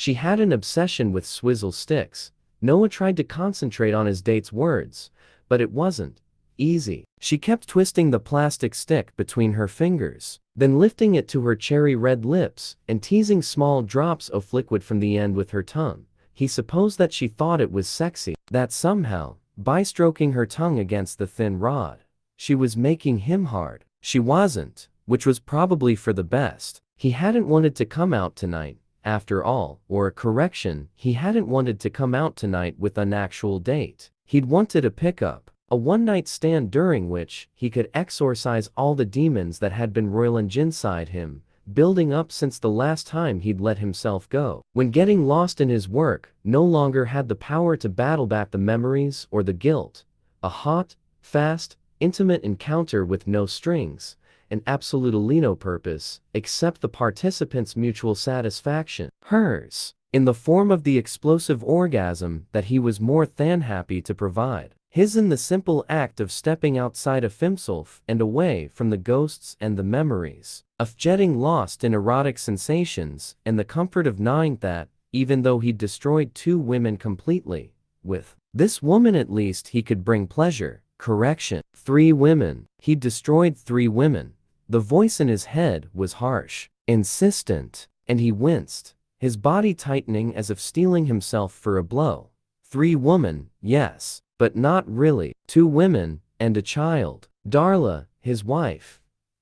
She had an obsession with swizzle sticks. Noah tried to concentrate on his date's words, but it wasn't easy. She kept twisting the plastic stick between her fingers, then lifting it to her cherry-red lips and teasing small drops of liquid from the end with her tongue. He supposed that she thought it was sexy, that somehow, by stroking her tongue against the thin rod, she was making him hard. She wasn't, which was probably for the best. He hadn't wanted to come out tonight, after all, or a correction, he hadn't wanted to come out tonight with an actual date. He'd wanted a pickup, a one-night stand during which he could exorcise all the demons that had been roilinginside him, building up since the last time he'd let himself go. When getting lost in his work no longer had the power to battle back the memories or the guilt. A hot, fast, intimate encounter with no strings, and absolutely no purpose, except the participants' mutual satisfaction. Hers, in the form of the explosive orgasm that he was more than happy to provide. His in the simple act of stepping outside of himself and away from the ghosts and the memories. Of getting lost in erotic sensations and the comfort of knowing that, even though he'd destroyed 2 women completely, with this woman at least he could bring pleasure. Correction. 3 women. He'd destroyed 3 women. The voice in his head was harsh, insistent, and he winced, his body tightening as if steeling himself for a blow. 3 women, yes, but not really. 2 women, and a child. Darla, his wife.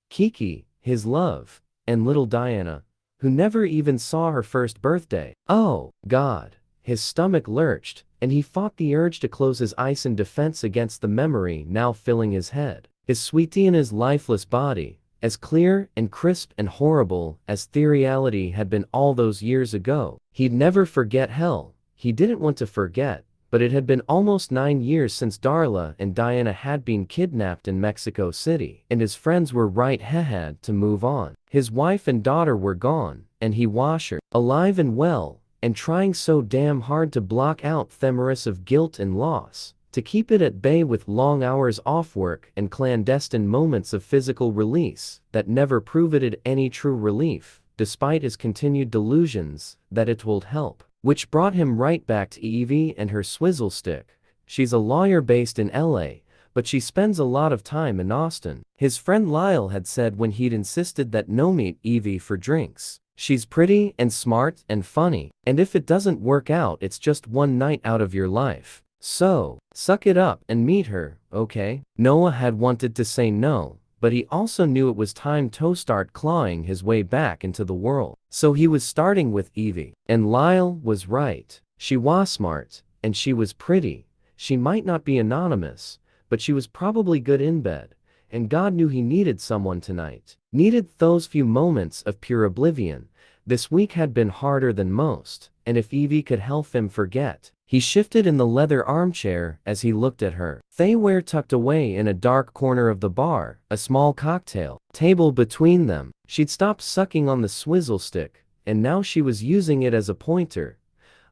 Kiki, his love, and little Diana, who never even saw her first birthday. Oh, God. His stomach lurched, and he fought the urge to close his eyes in defense against the memory now filling his head. His sweetie in his lifeless body, as clear and crisp and horrible as the reality had been all those years ago. He'd never forget hell. He didn't want to forget, but it had been almost 9 years since Darla and Diana had been kidnapped in Mexico City, and his friends were right he had to move on. His wife and daughter were gone, and he was her, alive and well, and trying so damn hard to block out memories of guilt and loss, to keep it at bay with long hours off work and clandestine moments of physical release that never provided any true relief, despite his continued delusions that it would help. Which brought him right back to Evie and her swizzle stick. She's a lawyer based in LA, but she spends a lot of time in Austin. His friend Lyle had said when he'd insisted that no meet Evie for drinks. She's pretty and smart and funny, and if it doesn't work out it's just one night out of your life. So, suck it up and meet her, okay? Noah had wanted to say no, but he also knew it was time to start clawing his way back into the world. So he was starting with Evie. And Lyle was right. She was smart, and she was pretty. She might not be anonymous, but she was probably good in bed. And God knew he needed someone tonight. Needed those few moments of pure oblivion. This week had been harder than most, and if Evie could help him forget. He shifted in the leather armchair as he looked at her. They were tucked away in a dark corner of the bar, a small cocktail table between them. She'd stopped sucking on the swizzle stick, and now she was using it as a pointer.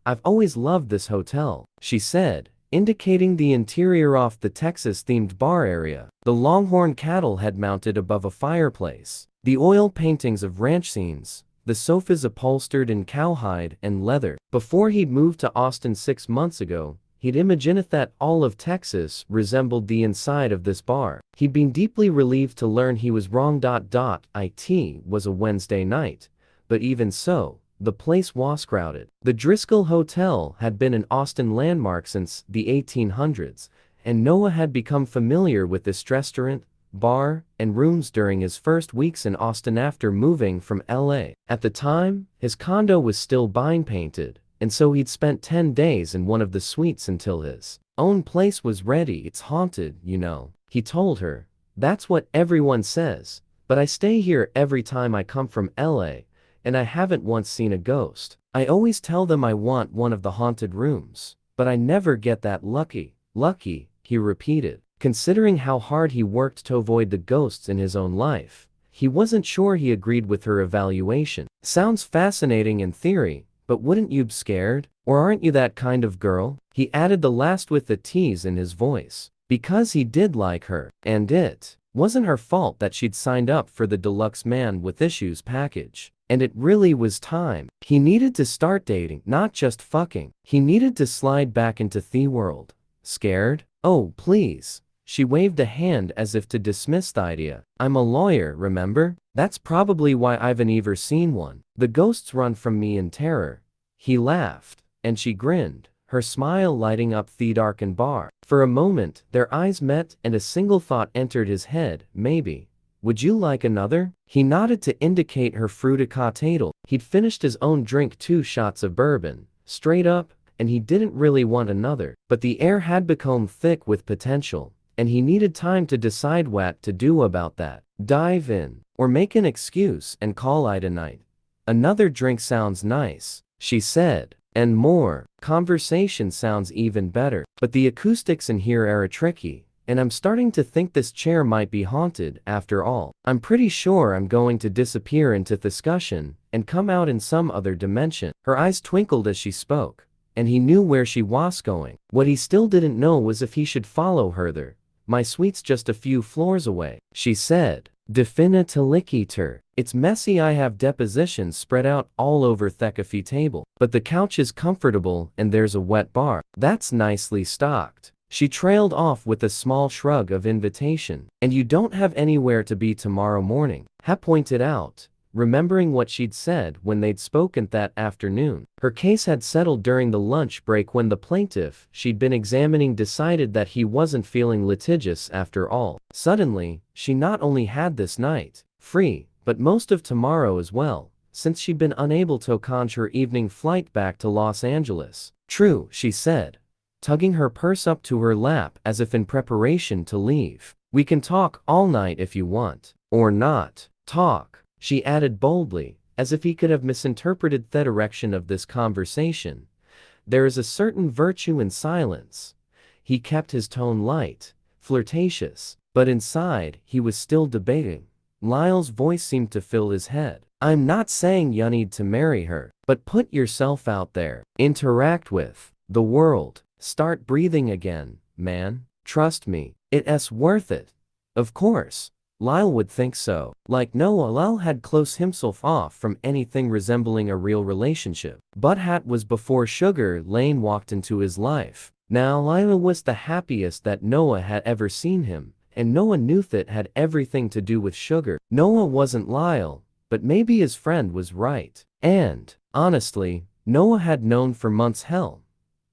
"I've always loved this hotel," she said, indicating the interior off the Texas-themed bar area. The longhorn cattle had mounted above a fireplace. The oil paintings of ranch scenes. The sofas upholstered in cowhide and leather. Before he'd moved to Austin 6 months ago, he'd imagined that all of Texas resembled the inside of this bar. He'd been deeply relieved to learn he was wrong. It was a Wednesday night, but even so, the place was crowded. The Driscoll Hotel had been an Austin landmark since the 1800s, and Noah had become familiar with this restaurant, bar, and rooms during his first weeks in Austin after moving from LA. At the time, his condo was still being painted, and so he'd spent 10 days in one of the suites until his own place was ready. "It's haunted, you know," he told her. "That's what everyone says, but I stay here every time I come from LA, and I haven't once seen a ghost. I always tell them I want one of the haunted rooms, but I never get that lucky." Lucky, he repeated. Considering how hard he worked to avoid the ghosts in his own life, he wasn't sure he agreed with her evaluation. "Sounds fascinating in theory, but wouldn't you be scared? Or aren't you that kind of girl?" He added the last with a tease in his voice. Because he did like her, and it wasn't her fault that she'd signed up for the deluxe man with issues package. And it really was time. He needed to start dating, not just fucking. He needed to slide back into the world. Scared? Oh, please. She waved a hand as if to dismiss the idea. I'm a lawyer, remember? That's probably why I've never seen one. The ghosts run from me in terror. He laughed, and she grinned, her smile lighting up the darkened bar. For a moment, their eyes met and a single thought entered his head, maybe. Would you like another? He nodded to indicate her fruiticatal. He'd finished his own drink, 2 shots of bourbon, straight up, and he didn't really want another. But the air had become thick with potential, and he needed time to decide what to do about that. Dive in, or make an excuse and call it a night. Another drink sounds nice, she said. And more. Conversation sounds even better. But the acoustics in here are tricky, and I'm starting to think this chair might be haunted after all. I'm pretty sure I'm going to disappear into discussion and come out in some other dimension. Her eyes twinkled as she spoke, and he knew where she was going. What he still didn't know was if he should follow her there. My suite's just a few floors away, she said. Definitely. It's messy. I have depositions spread out all over the coffee table, but the couch is comfortable and there's a wet bar. That's nicely stocked. She trailed off with a small shrug of invitation. And you don't have anywhere to be tomorrow morning, Ha pointed out, remembering what she'd said when they'd spoken that afternoon. Her case had settled during the lunch break when the plaintiff she'd been examining decided that he wasn't feeling litigious after all. Suddenly, she not only had this night free, but most of tomorrow as well, since she'd been unable to conjure her evening flight back to Los Angeles. True, she said, tugging her purse up to her lap as if in preparation to leave. We can talk all night if you want. Or not. Talk, she added boldly, as if he could have misinterpreted the direction of this conversation. There is a certain virtue in silence. He kept his tone light, flirtatious, but inside he was still debating. Lyle's voice seemed to fill his head. I'm not saying you need to marry her, but put yourself out there. Interact with the world. Start breathing again, man. Trust me, it's worth it. Of course. Lyle would think so. Like Noah, Lyle had closed himself off from anything resembling a real relationship. But that was before Sugar Lane walked into his life. Now Lyle was the happiest that Noah had ever seen him, and Noah knew that had everything to do with Sugar. Noah wasn't Lyle, but maybe his friend was right. And, honestly, Noah had known for months, hell,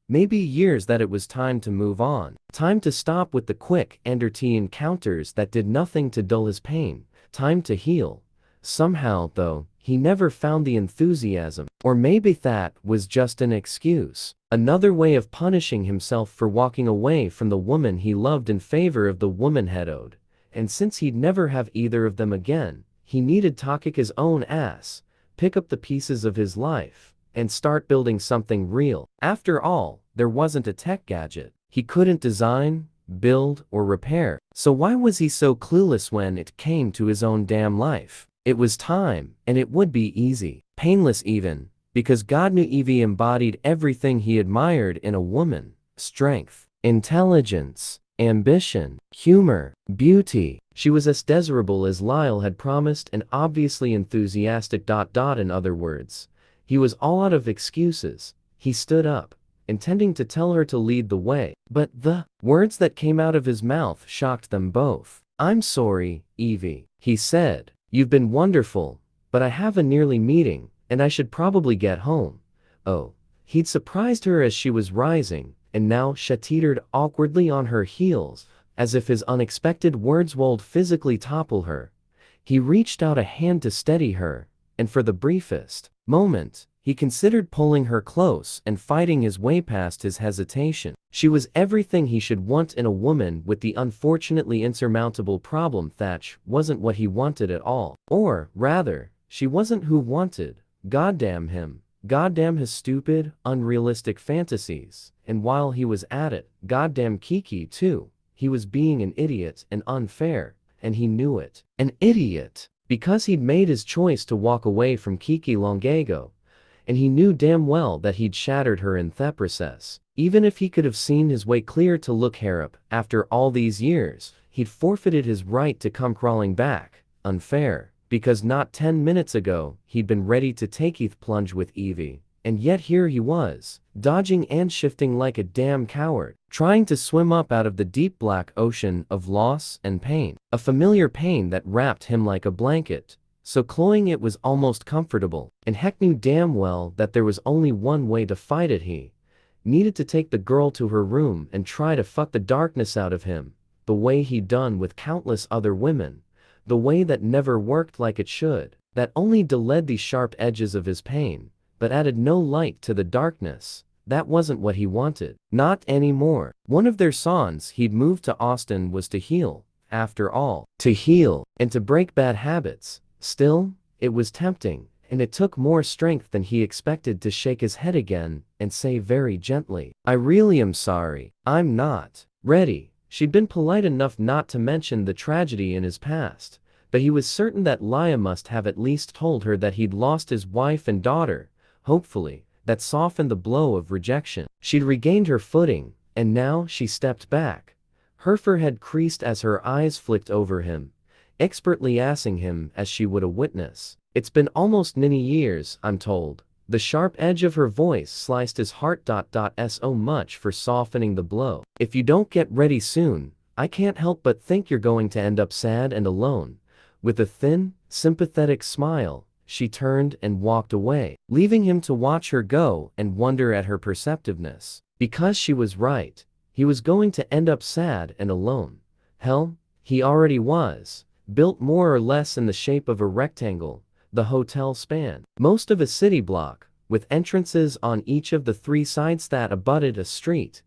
maybe years, that it was time to move on. Time to stop with the quick and dirty encounters that did nothing to dull his pain. Time to heal. Somehow, though, he never found the enthusiasm. Or maybe that was just an excuse. Another way of punishing himself for walking away from the woman he loved in favor of the woman he'd owed. And since he'd never have either of them again, he needed to kick his own ass, pick up the pieces of his life, and start building something real. After all, there wasn't a tech gadget he couldn't design, build, or repair. So why was he so clueless when it came to his own damn life? It was time, and it would be easy, painless even, because God knew Evie embodied everything he admired in a woman: strength, intelligence, ambition, humor, beauty. She was as desirable as Lyle had promised and obviously enthusiastic. In other words, he was all out of excuses. He stood up, intending to tell her to lead the way, but the words that came out of his mouth shocked them both. I'm sorry, Evie, he said. You've been wonderful, but I have a nearly meeting, and I should probably get home. Oh. He'd surprised her as she was rising, and now she teetered awkwardly on her heels, as if his unexpected words would physically topple her. He reached out a hand to steady her, and for the briefest moment, he considered pulling her close and fighting his way past his hesitation. She was everything he should want in a woman, with the unfortunately insurmountable problem that wasn't what he wanted at all. Or, rather, she wasn't who wanted. Goddamn him. Goddamn his stupid, unrealistic fantasies. And while he was at it, goddamn Kiki too. He was being an idiot and unfair, and he knew it. An idiot, because he'd made his choice to walk away from Kiki long ago. And he knew damn well that he'd shattered her in the process. Even if he could have seen his way clear to look her up after all these years, he'd forfeited his right to come crawling back. Unfair. because not 10 minutes ago, he'd been ready to take a plunge with Evie. And yet here he was, dodging and shifting like a damn coward, trying to swim up out of the deep black ocean of loss and pain. A familiar pain that wrapped him like a blanket, so cloying it was almost comfortable. And Heck knew damn well that there was only one way to fight it. He needed to take the girl to her room and try to fuck the darkness out of him, the way he'd done with countless other women, the way that never worked like it should, that only delayed the sharp edges of his pain, but added no light to the darkness. That wasn't what he wanted. Not anymore. One of their songs he'd moved to Austin was to heal, after all. To heal, and to break bad habits. Still, it was tempting, and it took more strength than he expected to shake his head again and say very gently, "I really am sorry. I'm not ready." She'd been polite enough not to mention the tragedy in his past, but he was certain that Leah must have at least told her that he'd lost his wife and daughter. Hopefully, that softened the blow of rejection. She'd regained her footing, and now she stepped back. Her forehead creased as her eyes flicked over him, expertly assing him as she would a witness. "It's been almost 9 years, I'm told." The sharp edge of her voice sliced his heart. So much for softening the blow. "If you don't get ready soon, I can't help but think you're going to end up sad and alone." With a thin, sympathetic smile, she turned and walked away, leaving him to watch her go and wonder at her perceptiveness. Because she was right. He was going to end up sad and alone. Hell, he already was, built more or less in the shape of a rectangle. The hotel spanned most of a city block, with entrances on each of the 3 sides that abutted a street.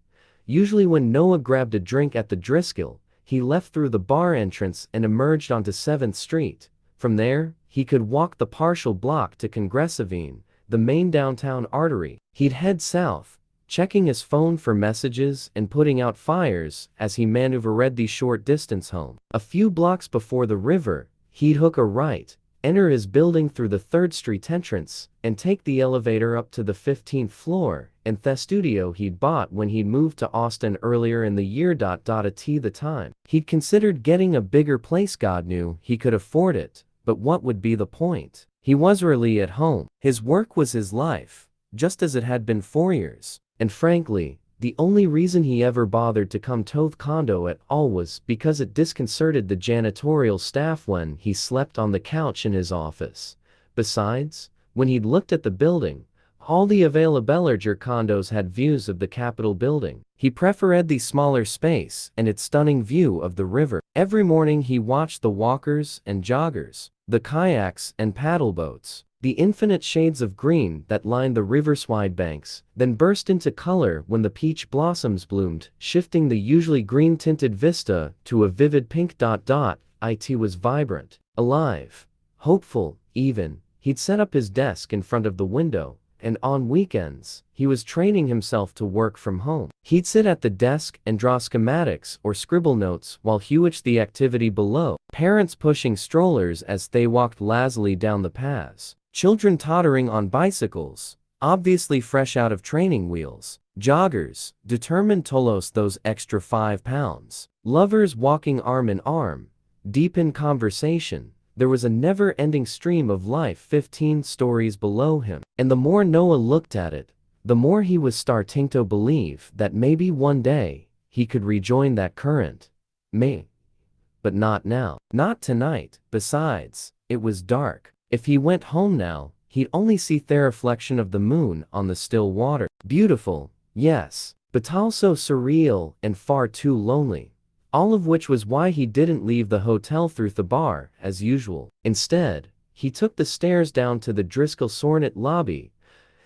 Usually when Noah grabbed a drink at the Driscoll, he left through the bar entrance and emerged onto 7th Street. From there, he could walk the partial block to Congress Avenue, the main downtown artery. He'd head south, checking his phone for messages and putting out fires as he maneuvered the short distance home. A few blocks before the river, he'd hook a right, enter his building through the 3rd Street entrance, and take the elevator up to the 15th floor, and the studio he'd bought when he'd moved to Austin earlier in the year. At the time, he'd considered getting a bigger place. God knew he could afford it, but what would be the point? He was really at home. His work was his life, just as it had been for years. And frankly, the only reason he ever bothered to come to the condo at all was because it disconcerted the janitorial staff when he slept on the couch in his office. Besides, when he'd looked at the building, all the available larger condos had views of the Capitol building. He preferred the smaller space and its stunning view of the river. Every morning he watched the walkers and joggers, the kayaks and paddle boats, the infinite shades of green that lined the river's wide banks, then burst into color when the peach blossoms bloomed, shifting the usually green-tinted vista to a vivid pink. It was vibrant, alive, hopeful, even. He'd set up his desk in front of the window, and on weekends, he was training himself to work from home. He'd sit at the desk and draw schematics or scribble notes while he watched the activity below. Parents pushing strollers as they walked lazily down the paths. Children tottering on bicycles, obviously fresh out of training wheels. Joggers, determined to lose those extra 5 pounds. Lovers walking arm in arm, deep in conversation. There was a never-ending stream of life 15 stories below him. And the more Noah looked at it, the more he was starting to believe that maybe one day, he could rejoin that current. But not now. Not tonight. Besides, it was dark. If he went home now, he'd only see the reflection of the moon on the still water. Beautiful, yes, but also surreal and far too lonely. All of which was why he didn't leave the hotel through the bar, as usual. Instead, he took the stairs down to the Driscoll Sornet lobby,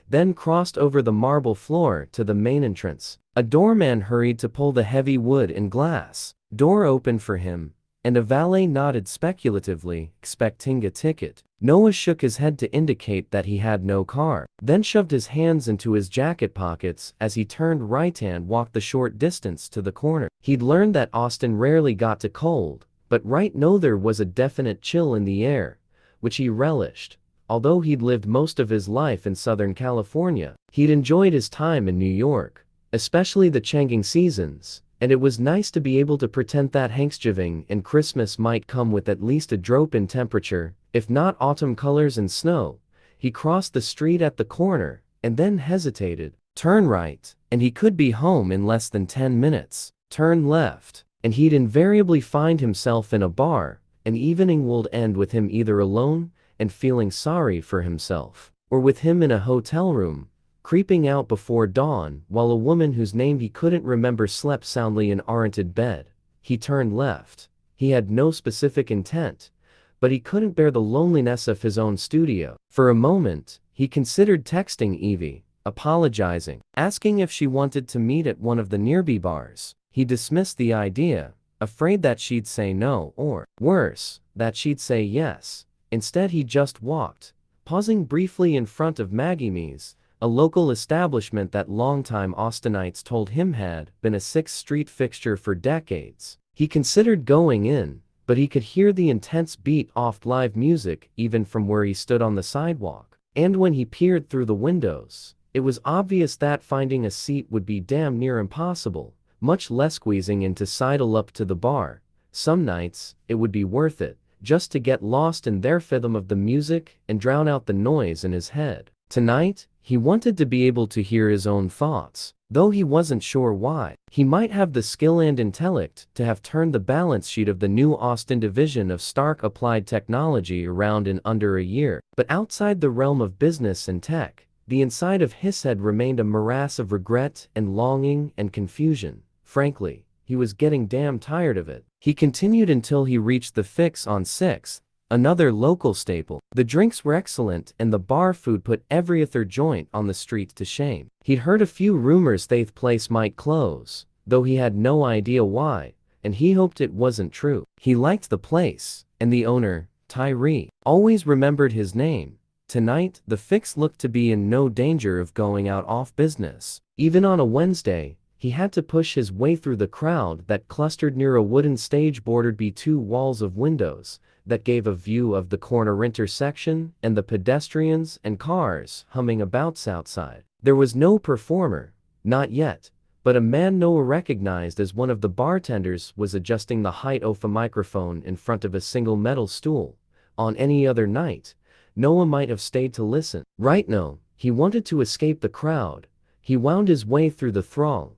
then crossed over the marble floor to the main entrance. A doorman hurried to pull the heavy wood and glass door open for him, and a valet nodded speculatively, expecting a ticket. Noah shook his head to indicate that he had no car, then shoved his hands into his jacket pockets as he turned right and walked the short distance to the corner. He'd learned that Austin rarely got too cold, but right now there was a definite chill in the air, which he relished. Although he'd lived most of his life in Southern California, he'd enjoyed his time in New York, especially the changing seasons, And it was nice to be able to pretend that Thanksgiving and Christmas might come with at least a drop in temperature, if not autumn colors and snow. He crossed the street at the corner, and then hesitated. Turn right, and he could be home in less than 10 minutes. Turn left, and he'd invariably find himself in a bar. An evening would end with him either alone and feeling sorry for himself, or with him in a hotel room, creeping out before dawn while a woman whose name he couldn't remember slept soundly in rented bed. He turned left. He had no specific intent, but he couldn't bear the loneliness of his own studio. For a moment, he considered texting Evie, apologizing, asking if she wanted to meet at one of the nearby bars. He dismissed the idea, afraid that she'd say no or, worse, that she'd say yes. Instead he just walked, pausing briefly in front of Maggie's, a local establishment that longtime Austinites told him had been a 6th Street fixture for decades. He considered going in, but he could hear the intense beat of live music even from where he stood on the sidewalk. And when he peered through the windows, it was obvious that finding a seat would be damn near impossible, much less squeezing in to sidle up to the bar. Some nights, it would be worth it, just to get lost in their rhythm of the music and drown out the noise in his head. Tonight, he wanted to be able to hear his own thoughts, though he wasn't sure why. He might have the skill and intellect to have turned the balance sheet of the new Austin division of Stark Applied Technology around in under a year. But outside the realm of business and tech, the inside of his head remained a morass of regret and longing and confusion. Frankly, he was getting damn tired of it. He continued until he reached the Fix on 6th, another local staple. The drinks were excellent and the bar food put every other joint on the street to shame. He'd heard a few rumors the place might close, though he had no idea why, and he hoped it wasn't true. He liked the place, and the owner, Tyree, always remembered his name. Tonight, the Fix looked to be in no danger of going out off business. Even on a Wednesday, he had to push his way through the crowd that clustered near a wooden stage bordered by 2 walls of windows that gave a view of the corner intersection and the pedestrians and cars humming about outside. There was no performer, not yet, but a man Noah recognized as one of the bartenders was adjusting the height of a microphone in front of a single metal stool. On any other night, Noah might have stayed to listen. Right now, he wanted to escape the crowd. He wound his way through the throng,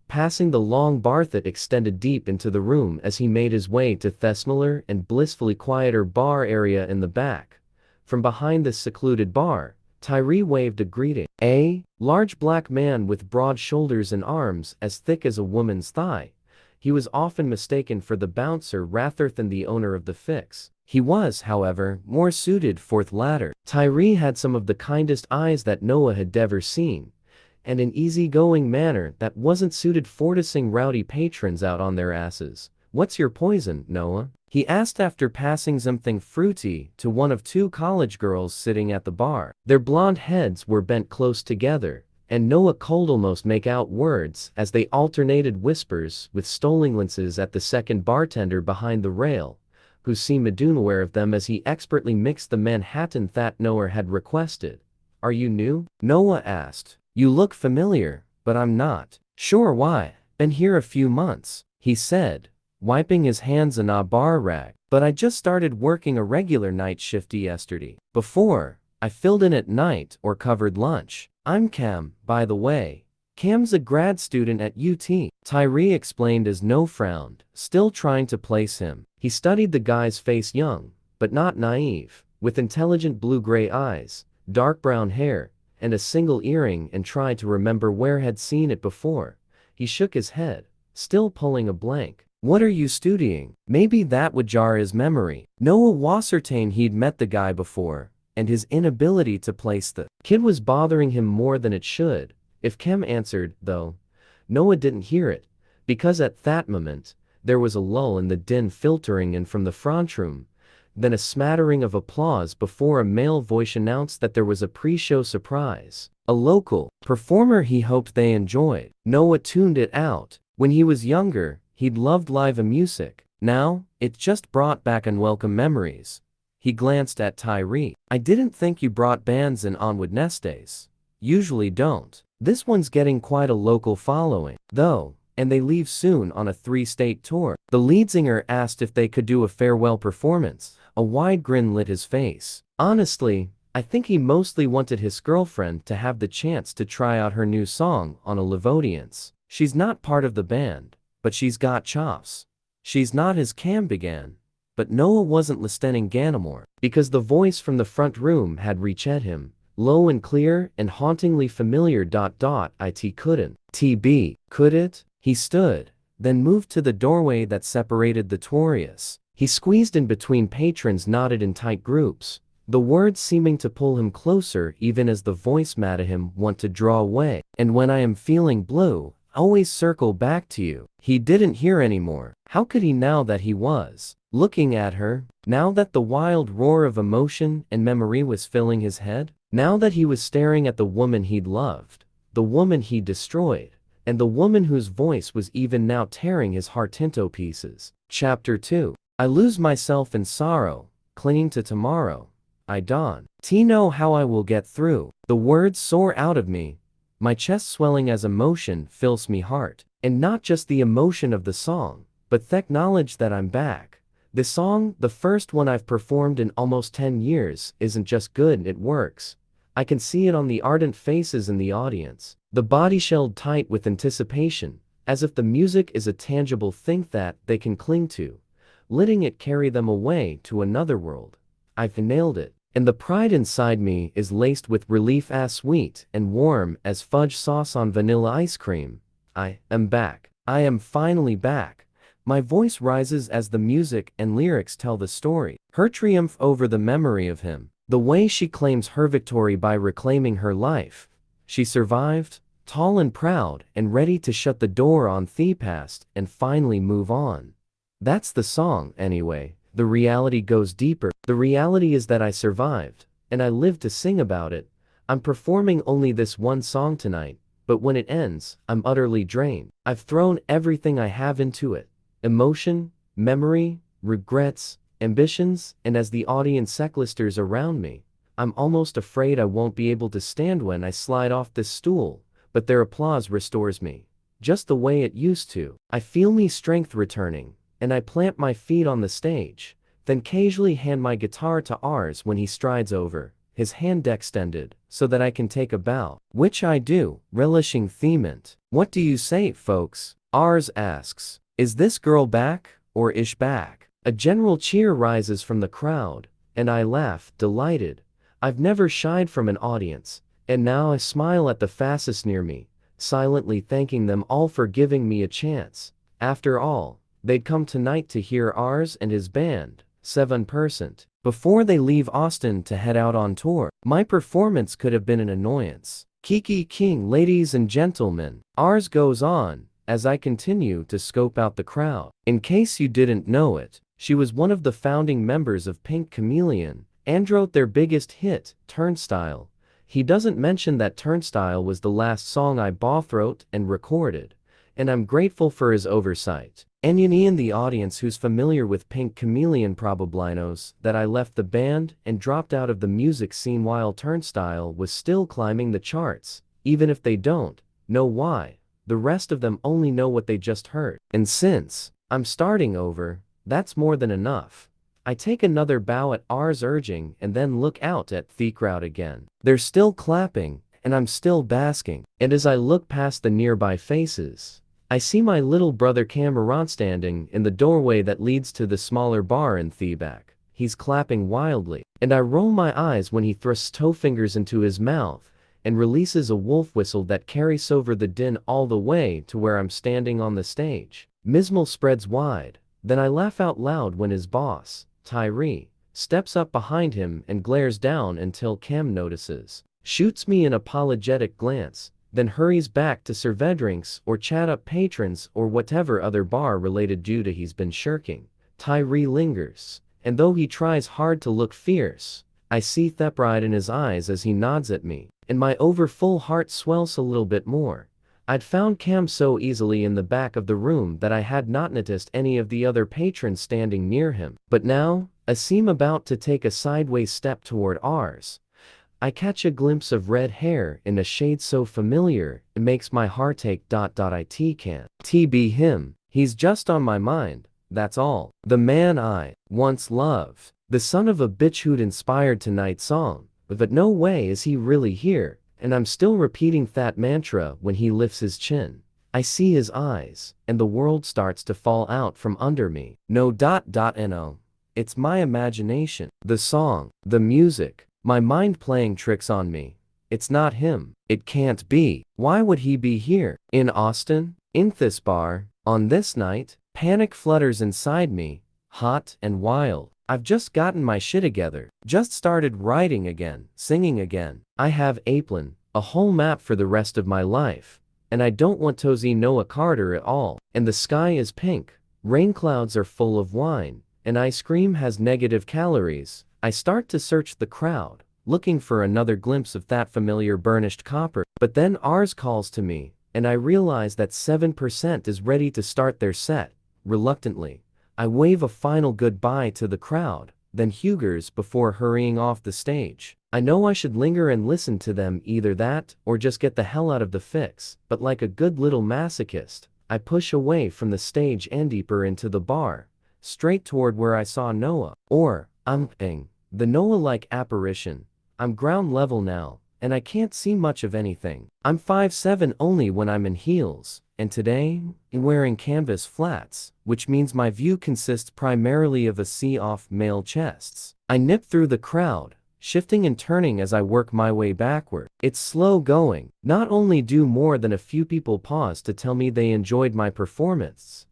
passing the long bar that extended deep into the room as he made his way to the smaller and blissfully quieter bar area in the back. From behind this secluded bar, Tyree waved a greeting. A large black man with broad shoulders and arms as thick as a woman's thigh. He was often mistaken for the bouncer rather than the owner of the Fix. He was, however, more suited for the latter. Tyree had some of the kindest eyes that Noah had ever seen, and an easygoing manner that wasn't suited for forcing rowdy patrons out on their asses. "What's your poison, Noah?" he asked after passing something fruity to one of 2 college girls sitting at the bar. Their blonde heads were bent close together, and Noah could almost make out words as they alternated whispers with stolen glances at the second bartender behind the rail, who seemed unaware of them as he expertly mixed the Manhattan that Noah had requested. "Are you new?" Noah asked. "You look familiar, but I'm not." "Sure, why? Been here a few months," he said, wiping his hands on a bar rag. "But I just started working a regular night shift yesterday. Before, I filled in at night or covered lunch. I'm Cam, by the way." "Cam's a grad student at UT," Tyree explained as Noah frowned, still trying to place him. He studied the guy's face, young, but not naive, with intelligent blue-gray eyes, dark brown hair, and a single earring, and tried to remember where had seen it before. He shook his head, still pulling a blank. "What are you studying?" Maybe that would jar his memory. Noah was certain he'd met the guy before, and his inability to place the kid was bothering him more than it should. If Cam answered, though, Noah didn't hear it, because at that moment, there was a lull in the din filtering in from the front room, then a smattering of applause before a male voice announced that there was a pre-show surprise. A local performer he hoped they enjoyed. Noah tuned it out. When he was younger, he'd loved live music. Now, it just brought back unwelcome memories. He glanced at Tyree. "I didn't think you brought bands in on Wednesdays. Usually don't. This one's getting quite a local following, though, and they leave soon on a 3-state tour. The lead singer asked if they could do a farewell performance. A wide grin lit his face. Honestly, I think he mostly wanted his girlfriend to have the chance to try out her new song on a live audience. She's not part of the band, but she's got chops. She's not his Cam began. But Noah wasn't listening Ganamore, because the voice from the front room had reached him, low and clear and hauntingly familiar. It couldn't. TB, could it? He stood, then moved to the doorway that separated the tourists. He squeezed in between patrons knotted in tight groups, the words seeming to pull him closer even as the voice made him want to draw away. And when I am feeling blue, always circle back to you. He didn't hear anymore. How could he now that he was looking at her? Now that the wild roar of emotion and memory was filling his head? Now that he was staring at the woman he'd loved, the woman he destroyed, and the woman whose voice was even now tearing his heart into pieces. Chapter 2. I lose myself in sorrow, clinging to tomorrow. I dawn. Know how I will get through. The words soar out of me, my chest swelling as emotion fills me heart. And not just the emotion of the song, but the knowledge that I'm back. The song, the first one I've performed in almost 10 years, isn't just good, it works. I can see it on the ardent faces in the audience. The body shelled tight with anticipation, as if the music is a tangible thing that they can cling to, letting it carry them away to another world. I've nailed it. And the pride inside me is laced with relief as sweet and warm as fudge sauce on vanilla ice cream. I am back. I am finally back. My voice rises as the music and lyrics tell the story. Her triumph over the memory of him. The way she claims her victory by reclaiming her life. She survived, tall and proud and ready to shut the door on the past and finally move on. That's the song anyway. The reality goes deeper. The reality is that I survived, and I live to sing about it. I'm performing only this one song tonight, but when it ends, I'm utterly drained. I've thrown everything I have into it. Emotion, memory, regrets, ambitions, and as the audience seclisters around me, I'm almost afraid I won't be able to stand when I slide off this stool, but their applause restores me, just the way it used to. I feel me strength returning, and I plant my feet on the stage, then casually hand my guitar to Ars when he strides over, his hand extended, so that I can take a bow, which I do, relishing thement. What do you say, folks? Ars asks. Is this girl back, or ish back? A general cheer rises from the crowd, and I laugh, delighted. I've never shied from an audience, and now I smile at the fascists near me, silently thanking them all for giving me a chance. After all, they'd come tonight to hear Ars and his band, 7%, before they leave Austin to head out on tour. My performance could have been an annoyance. Kiki King, ladies and gentlemen, Ars goes on, as I continue to scope out the crowd. In case you didn't know it, she was one of the founding members of Pink Chameleon, and wrote their biggest hit, Turnstile. He doesn't mention that Turnstile was the last song I both wrote and recorded, and I'm grateful for his oversight. Anyone in the audience who's familiar with Pink Chameleon probably knows that I left the band and dropped out of the music scene while Turnstile was still climbing the charts. Even if they don't know why, the rest of them only know what they just heard. And since I'm starting over, that's more than enough. I take another bow at Ars' urging and then look out at the crowd again. They're still clapping, and I'm still basking. And as I look past the nearby faces, I see my little brother Cameron standing in the doorway that leads to the smaller bar in the back. He's clapping wildly, and I roll my eyes when he thrusts toe fingers into his mouth and releases a wolf whistle that carries over the din all the way to where I'm standing on the stage. Mismal spreads wide, then I laugh out loud when his boss, Tyree, steps up behind him and glares down until Cam notices, shoots me an apologetic glance, then hurries back to serve drinks or chat up patrons or whatever other bar-related duty he's been shirking. Tyree lingers, and though he tries hard to look fierce, I see pride in his eyes as he nods at me, and my overfull heart swells a little bit more. I'd found Cam so easily in the back of the room that I had not noticed any of the other patrons standing near him. But now, I seem about to take a sideways step toward Ars. I catch a glimpse of red hair in a shade so familiar, it makes my heart ache. It can't be him. He's just on my mind, that's all. The man I once loved. The son of a bitch who'd inspired tonight's song. But no way is he really here, and I'm still repeating that mantra when he lifts his chin. I see his eyes, and the world starts to fall out from under me. No. It's my imagination. The song, the music, my mind playing tricks on me. It's not him. It can't be. Why would he be here? In Austin? In this bar? On this night? Panic flutters inside me, hot and wild. I've just gotten my shit together, just started writing again, singing again. I have a plan, a whole map for the rest of my life. And I don't want to see Noah Carter at all. And the sky is pink, rain clouds are full of wine, and ice cream has negative calories. I start to search the crowd, looking for another glimpse of that familiar burnished copper. But then ours calls to me, and I realize that 7% is ready to start their set. Reluctantly, I wave a final goodbye to the crowd, then Hugers before hurrying off the stage. I know I should linger and listen to them, either that or just get the hell out of the fix, but like a good little masochist, I push away from the stage and deeper into the bar, straight toward where I saw Noah. Or, the Noah-like apparition. I'm ground level now, and I can't see much of anything. I'm 5'7" only when I'm in heels, and today, I'm wearing canvas flats, which means my view consists primarily of a sea off male chests. I nip through the crowd, shifting and turning as I work my way backward. It's slow going. Not only do more than a few people pause to tell me they enjoyed my performance,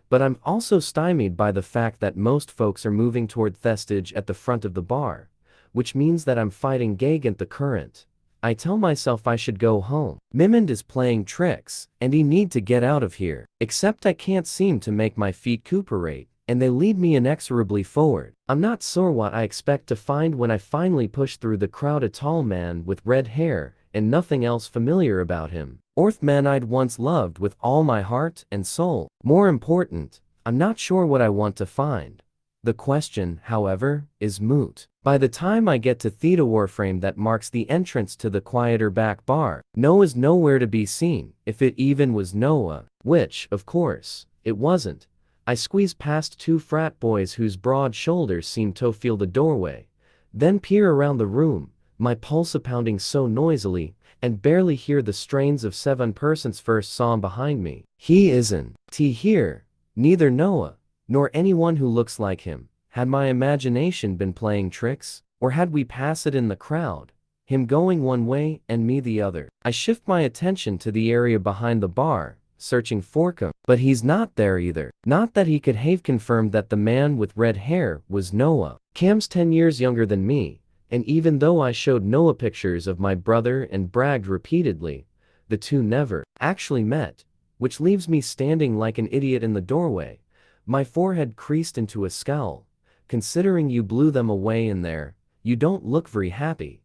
but I'm also stymied by the fact that most folks are moving toward the stage at the front of the bar, which means that I'm fighting against the current. I tell myself I should go home. Mimond is playing tricks, and he need to get out of here. Except I can't seem to make my feet cooperate, and they lead me inexorably forward. I'm not sure what I expect to find when I finally push through the crowd. A tall man with red hair, and nothing else familiar about him. Orth man I'd once loved with all my heart and soul. More important, I'm not sure what I want to find. The question, however, is moot. By the time I get to the warframe that marks the entrance to the quieter back bar, Noah's nowhere to be seen, if it even was Noah, which, of course, it wasn't. I squeeze past two frat boys whose broad shoulders seem to fill the doorway, then peer around the room, my pulse pounding so noisily, and barely hear the strains of 7%'s first song behind me. He isn't here, neither Noah, nor anyone who looks like him. Had my imagination been playing tricks, or had we passed it in the crowd, him going one way and me the other? I shift my attention to the area behind the bar, searching for him, but he's not there either. Not that he could have confirmed that the man with red hair was Noah. Cam's 10 years younger than me, and even though I showed Noah pictures of my brother and bragged repeatedly, the two never actually met, which leaves me standing like an idiot in the doorway, my forehead creased into a scowl. Considering you blew them away in there, you don't look very happy.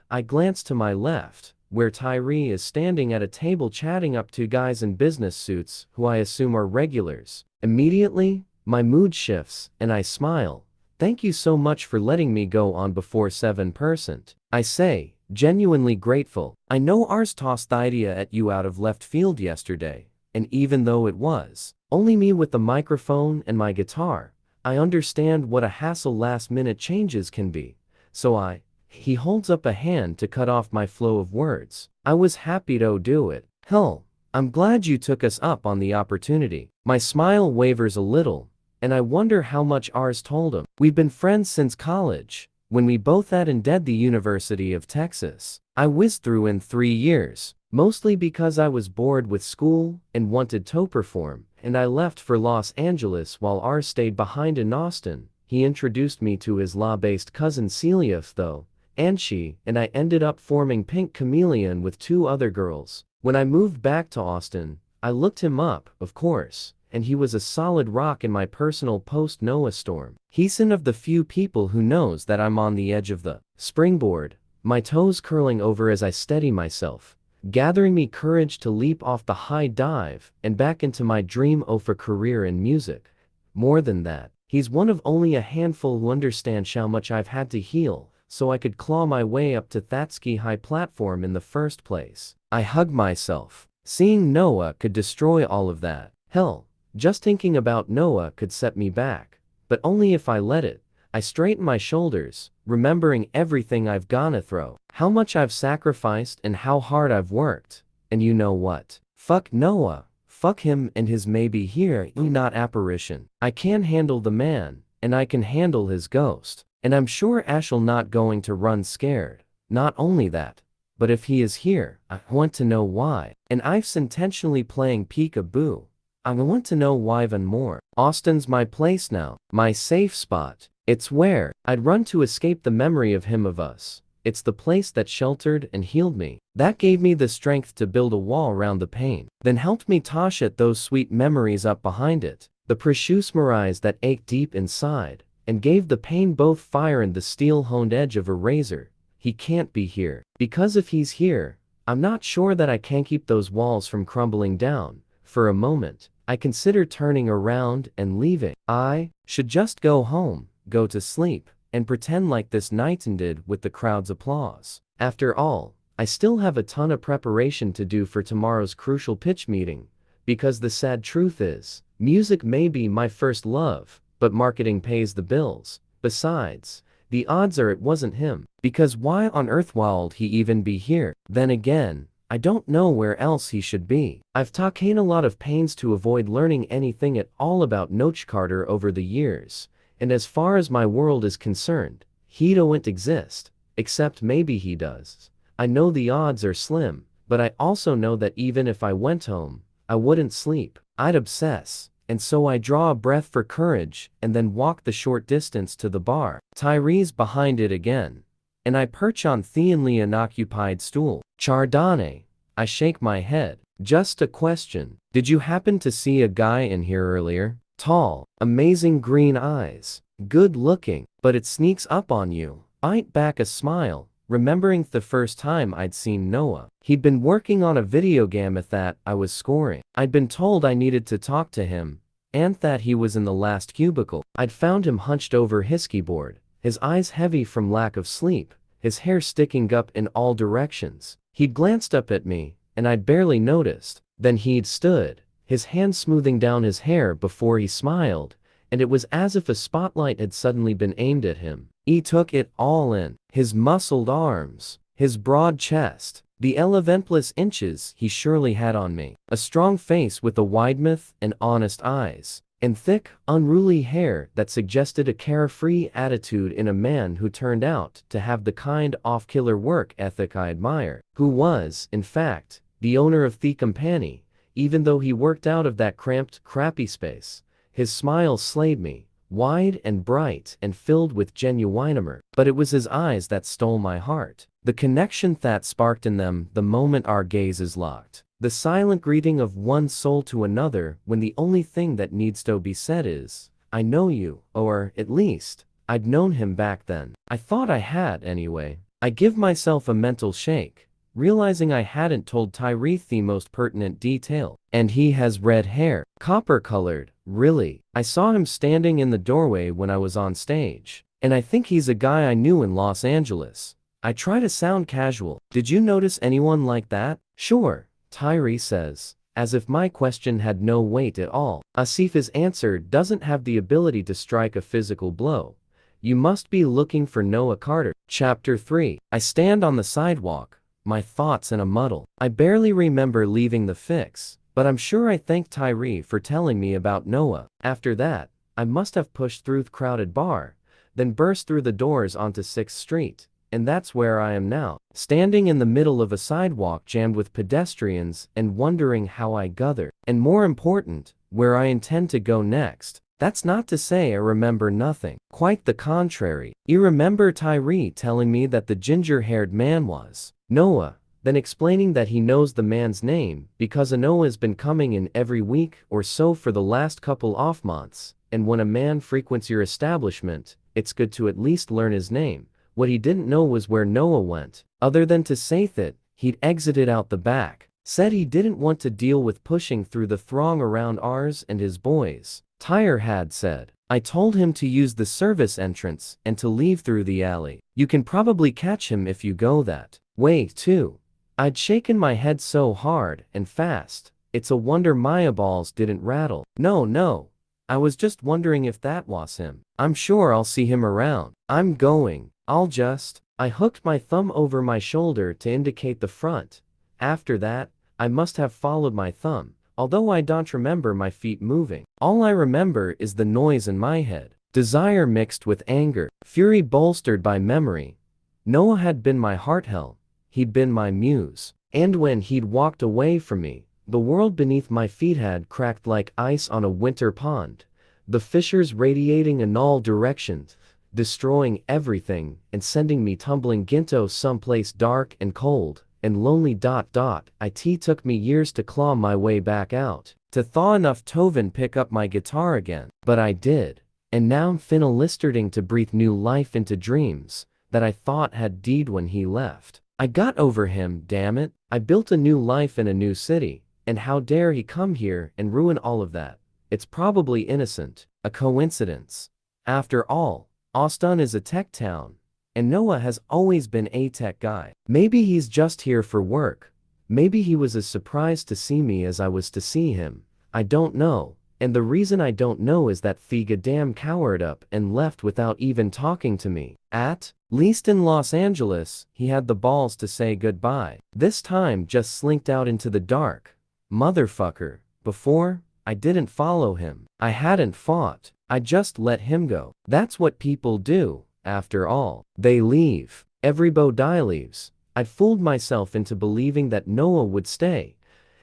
I glance to my left, where Tyree is standing at a table chatting up two guys in business suits who I assume are regulars. Immediately, my mood shifts, and I smile. Thank you so much for letting me go on before 7%. I say, genuinely grateful. I know ours tossed the idea at you out of left field yesterday, and even though it was only me with the microphone and my guitar, I understand what a hassle last-minute changes can be, so he holds up a hand to cut off my flow of words. I was happy to do it. Hell, I'm glad you took us up on the opportunity. My smile wavers a little, and I wonder how much ours told him. We've been friends since college, when we both attended the University of Texas. I whizzed through in 3 years, mostly because I was bored with school and wanted to perform, and I left for Los Angeles while R stayed behind in Austin. He introduced me to his law-based cousin Celia though, and she and I ended up forming Pink Chameleon with 2 other girls. When I moved back to Austin, I looked him up, of course, and he was a solid rock in my personal post-Noah storm. He's one of the few people who knows that I'm on the edge of the springboard, my toes curling over as I steady myself, gathering me courage to leap off the high dive and back into my dream of a career in music. More than that, he's one of only a handful who understands how much I've had to heal so I could claw my way up to that ski-high platform in the first place. I hugged myself. Seeing Noah could destroy all of that. Hell, just thinking about Noah could set me back. But only if I let it. I straightened my shoulders, remembering everything I've gone through, how much I've sacrificed and how hard I've worked. And you know what? Fuck Noah. Fuck him and his maybe here, not apparition. I can handle the man, and I can handle his ghost. And I'm sure Ash'll not going to run scared. Not only that, but if he is here, I want to know why. And I've intentionally playing peek-a-boo. I want to know why even more. Austin's my place now, my safe spot. It's where I'd run to escape the memory of him of us. It's the place that sheltered and healed me. That gave me the strength to build a wall around the pain. Then helped me toss at those sweet memories up behind it. The precious memories that ached deep inside. And gave the pain both fire and the steel-honed edge of a razor. He can't be here. Because if he's here, I'm not sure that I can keep those walls from crumbling down. For a moment, I consider turning around and leaving. I should just go home, go to sleep, and pretend like this night ended with the crowd's applause. After all, I still have a ton of preparation to do for tomorrow's crucial pitch meeting, because the sad truth is, music may be my first love, but marketing pays the bills. Besides, the odds are it wasn't him, because why on earth would he even be here? Then again, I don't know where else he should be. I've taken a lot of pains to avoid learning anything at all about Noach Carter over the years. And as far as my world is concerned, he don't exist, except maybe he does. I know the odds are slim, but I also know that even if I went home, I wouldn't sleep. I'd obsess, and so I draw a breath for courage and then walk the short distance to the bar. Tyree's behind it again, and I perch on Theonly unoccupied stool. Chardonnay. I shake my head. Just a question. Did you happen to see a guy in here earlier? Tall, amazing green eyes, good looking, but it sneaks up on you. Bite back a smile, remembering the first time I'd seen Noah. He'd been working on a video game at that I was scoring. I'd been told I needed to talk to him, and that he was in the last cubicle. I'd found him hunched over his keyboard, his eyes heavy from lack of sleep, his hair sticking up in all directions. He'd glanced up at me, and I'd barely noticed. Then he'd stood, his hand smoothing down his hair before he smiled, and it was as if a spotlight had suddenly been aimed at him. He took it all in. His muscled arms, his broad chest, the eleventless inches he surely had on me. A strong face with a wide mouth and honest eyes, and thick, unruly hair that suggested a carefree attitude in a man who turned out to have the kind of killer work ethic I admire. Who was, in fact, the owner of the company. Even though he worked out of that cramped, crappy space, his smile slayed me, wide and bright and filled with genuine humor. But it was his eyes that stole my heart. The connection that sparked in them the moment our gazes locked. The silent greeting of one soul to another when the only thing that needs to be said is, I know you, or, at least, I'd known him back then. I thought I had anyway. I give myself a mental shake, realizing I hadn't told Tyree the most pertinent detail. And he has red hair. Copper-colored, really. I saw him standing in the doorway when I was on stage. And I think he's a guy I knew in Los Angeles. I try to sound casual. Did you notice anyone like that? Sure, Tyree says, as if my question had no weight at all. Asif's answer doesn't have the ability to strike a physical blow. You must be looking for Noah Carter. Chapter 3. I stand on the sidewalk, my thoughts in a muddle. I barely remember leaving the fix, but I'm sure I thanked Tyree for telling me about Noah. After that, I must have pushed through the crowded bar, then burst through the doors onto 6th Street, and that's where I am now, standing in the middle of a sidewalk jammed with pedestrians and wondering how I got there, and more important, where I intend to go next. That's not to say I remember nothing. Quite the contrary. I remember Tyree telling me that the ginger-haired man was Noah, then explaining that he knows the man's name because a Noah's been coming in every week or so for the last couple of months, and when a man frequents your establishment, it's good to at least learn his name. What he didn't know was where Noah went, other than to say that he'd exited out the back. Said he didn't want to deal with pushing through the throng around ours and his boys, Tyre had said. I told him to use the service entrance and to leave through the alley. You can probably catch him if you go that way too. I'd shaken my head so hard and fast, it's a wonder my eyeballs didn't rattle. No. I was just wondering if that was him. I'm sure I'll see him around. I'm going. I hooked my thumb over my shoulder to indicate the front. After that, I must have followed my thumb, although I don't remember my feet moving. All I remember is the noise in my head. Desire mixed with anger, fury bolstered by memory. Noah had been my heart hell. He'd been my muse. And when he'd walked away from me, the world beneath my feet had cracked like ice on a winter pond. The fissures radiating in all directions, destroying everything and sending me tumbling into someplace dark and cold and lonely. It took me years to claw my way back out, to thaw enough Tovin pick up my guitar again. But I did. And now I'm finna to breathe new life into dreams that I thought had died when he left. I got over him, damn it. I built a new life in a new city, and how dare he come here and ruin all of that? It's probably innocent, a coincidence. After all, Austin is a tech town, and Noah has always been a tech guy. Maybe he's just here for work. Maybe he was as surprised to see me as I was to see him. I don't know, and the reason I don't know is that the goddamn coward up and left without even talking to me. At least in Los Angeles, he had the balls to say goodbye. This time just slinked out into the dark. Motherfucker. Before, I didn't follow him. I hadn't fought. I just let him go. That's what people do, after all. They leave. Everybody leaves. I'd fooled myself into believing that Noah would stay,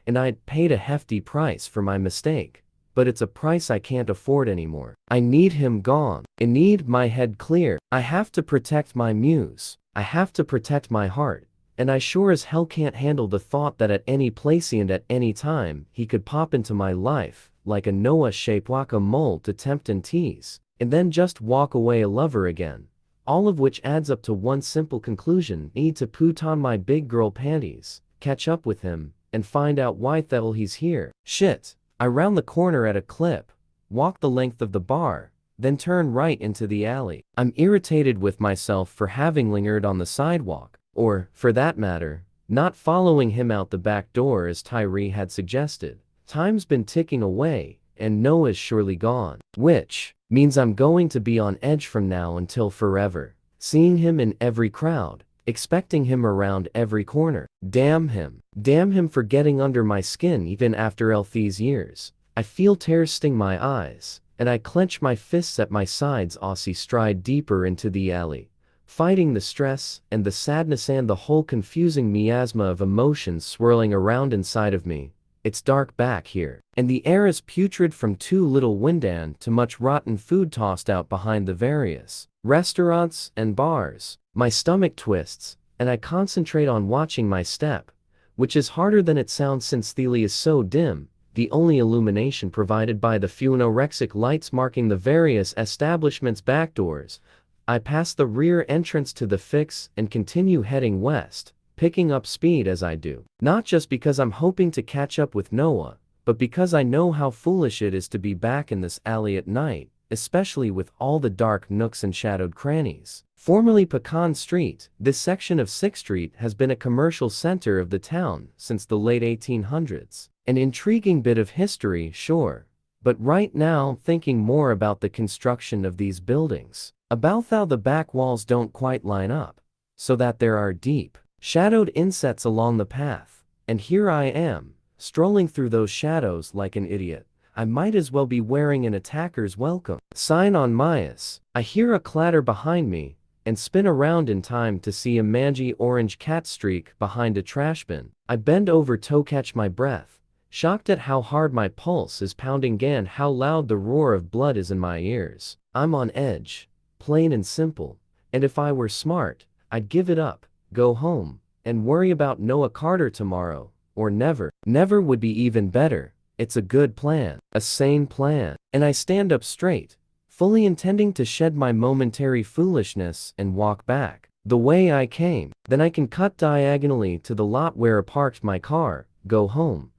and I'd paid a hefty price for my mistake. But it's a price I can't afford anymore. I need him gone. I need my head clear. I have to protect my muse. I have to protect my heart. And I sure as hell can't handle the thought that at any place and at any time, he could pop into my life, like a Noah-shaped whack-a-mole to tempt and tease, and then just walk away a lover again. All of which adds up to one simple conclusion: need to put on my big girl panties, catch up with him, and find out why the hell he's here. Shit. I round the corner at a clip, walk the length of the bar, then turn right into the alley. I'm irritated with myself for having lingered on the sidewalk, or, for that matter, not following him out the back door as Tyree had suggested. Time's been ticking away, and Noah's surely gone. Which means I'm going to be on edge from now until forever, seeing him in every crowd, expecting him around every corner. Damn him. Damn him for getting under my skin even after all these years. I feel tears sting my eyes, and I clench my fists at my sides. Aussie stride deeper into the alley, fighting the stress and the sadness and the whole confusing miasma of emotions swirling around inside of me. It's dark back here, and the air is putrid from too little wind and too much rotten food tossed out behind the various restaurants and bars. My stomach twists, and I concentrate on watching my step, which is harder than it sounds since Thele is so dim, the only illumination provided by the few anorexic lights marking the various establishments' back doors. I pass the rear entrance to the fix and continue heading west, picking up speed as I do. Not just because I'm hoping to catch up with Noah, but because I know how foolish it is to be back in this alley at night, especially with all the dark nooks and shadowed crannies. Formerly Pecan Street, this section of 6th Street has been a commercial center of the town since the late 1800s. An intriguing bit of history, sure. But right now thinking more about the construction of these buildings. About how the back walls don't quite line up, so that there are deep, shadowed insets along the path. And here I am, strolling through those shadows like an idiot. I might as well be wearing an attacker's welcome sign on Myas. I hear a clatter behind me, and spin around in time to see a mangy orange cat streak behind a trash bin. I bend over to catch my breath, shocked at how hard my pulse is pounding and how loud the roar of blood is in my ears. I'm on edge, plain and simple, and if I were smart, I'd give it up, go home, and worry about Noah Carter tomorrow, or never. Never would be even better. It's a good plan, a sane plan, and I stand up straight, fully intending to shed my momentary foolishness and walk back the way I came. Then I can cut diagonally to the lot where I parked my car, go home,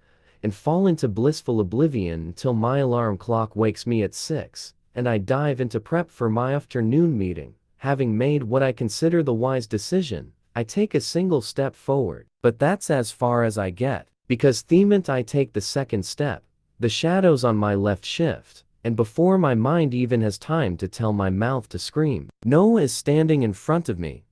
and fall into blissful oblivion until my alarm clock wakes me at 6, and I dive into prep for my afternoon meeting. Having made what I consider the wise decision, I take a single step forward, but that's as far as I get, because the moment I take the second step, the shadows on my left shift, and before my mind even has time to tell my mouth to scream, Noah is standing in front of me.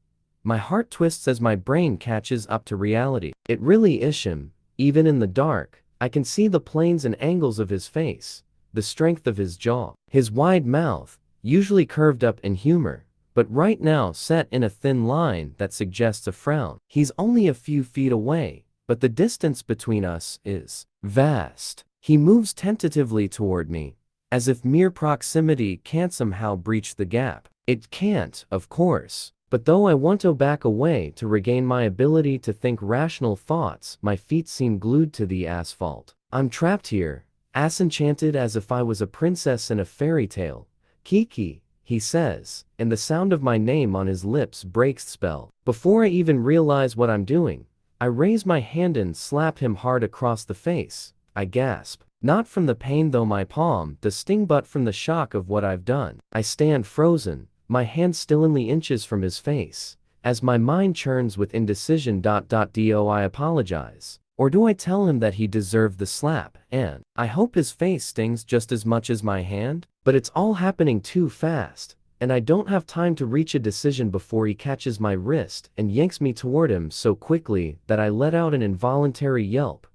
My heart twists as my brain catches up to reality. It really is him. Even in the dark, I can see the planes and angles of his face, the strength of his jaw, his wide mouth, usually curved up in humor, but right now set in a thin line that suggests a frown. He's only a few feet away, but the distance between us is vast. He moves tentatively toward me, as if mere proximity can't somehow breach the gap. It can't, of course, but though I want to back away to regain my ability to think rational thoughts, my feet seem glued to the asphalt. I'm trapped here, as enchanted as if I was a princess in a fairy tale. Kiki, he says, and the sound of my name on his lips breaks the spell. Before I even realize what I'm doing, I raise my hand and slap him hard across the face. I gasp, not from the pain though my palm does sting, but from the shock of what I've done. I stand frozen, my hand still only inches from his face, as my mind churns with indecision. Do I apologize? Or do I tell him that he deserved the slap, and I hope his face stings just as much as my hand? But it's all happening too fast, and I don't have time to reach a decision before he catches my wrist and yanks me toward him so quickly that I let out an involuntary yelp.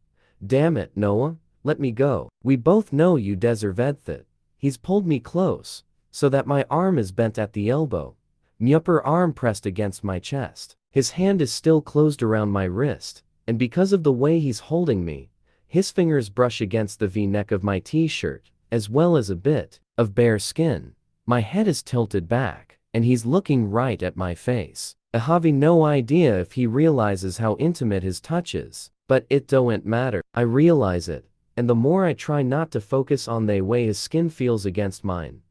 Damn it, Noah, let me go. We both know you deserve it. He's pulled me close, so that my arm is bent at the elbow, my upper arm pressed against my chest. His hand is still closed around my wrist, and because of the way he's holding me, his fingers brush against the V-neck of my t-shirt, as well as a bit of bare skin. My head is tilted back, and he's looking right at my face. I have no idea if he realizes how intimate his touch is, but it don't matter. I realize it, and the more I try not to focus on the way his skin feels against mine,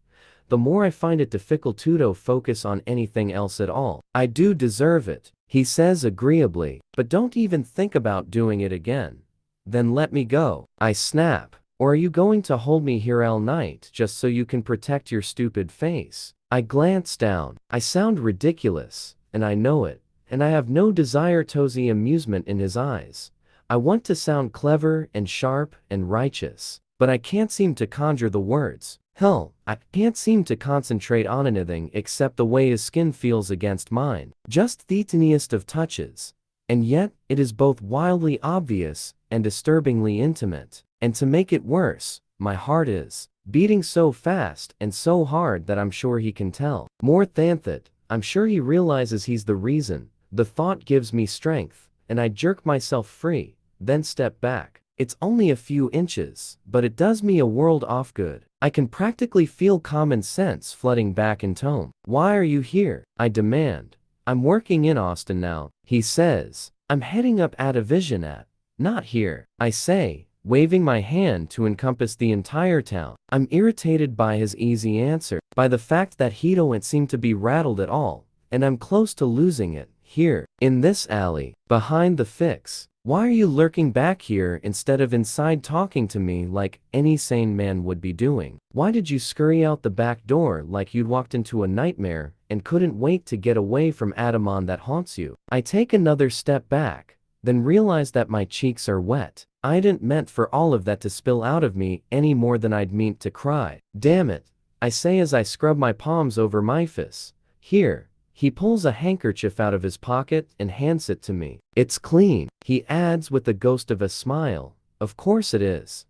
the more I find it difficult to focus on anything else at all. I do deserve it, he says agreeably, but don't even think about doing it again. Then let me go. I snap. Or are you going to hold me here all night just so you can protect your stupid face? I glance down. I sound ridiculous, and I know it, and I have no desire to see amusement in his eyes. I want to sound clever and sharp and righteous, but I can't seem to conjure the words. Hell, I can't seem to concentrate on anything except the way his skin feels against mine. Just the tiniest of touches. And yet, it is both wildly obvious and disturbingly intimate. And to make it worse, my heart is beating so fast and so hard that I'm sure he can tell. More than that, I'm sure he realizes he's the reason. The thought gives me strength, and I jerk myself free, then step back. It's only a few inches, but it does me a world of good. I can practically feel common sense flooding back into home. Why are you here? I demand. I'm working in Austin now, he says. I'm heading up at a vision at. Not here, I say, waving my hand to encompass the entire town. I'm irritated by his easy answer, by the fact that he don't seem to be rattled at all, and I'm close to losing it. Here, in this alley, behind the fix. Why are you lurking back here instead of inside talking to me like any sane man would be doing? Why did you scurry out the back door like you'd walked into a nightmare and couldn't wait to get away from Adamon that haunts you? I take another step back, then realize that my cheeks are wet. I didn't meant for all of that to spill out of me any more than I'd meant to cry. Damn it, I say as I scrub my palms over my fists. Here. He pulls a handkerchief out of his pocket and hands it to me. It's clean, he adds with the ghost of a smile. Of course it is.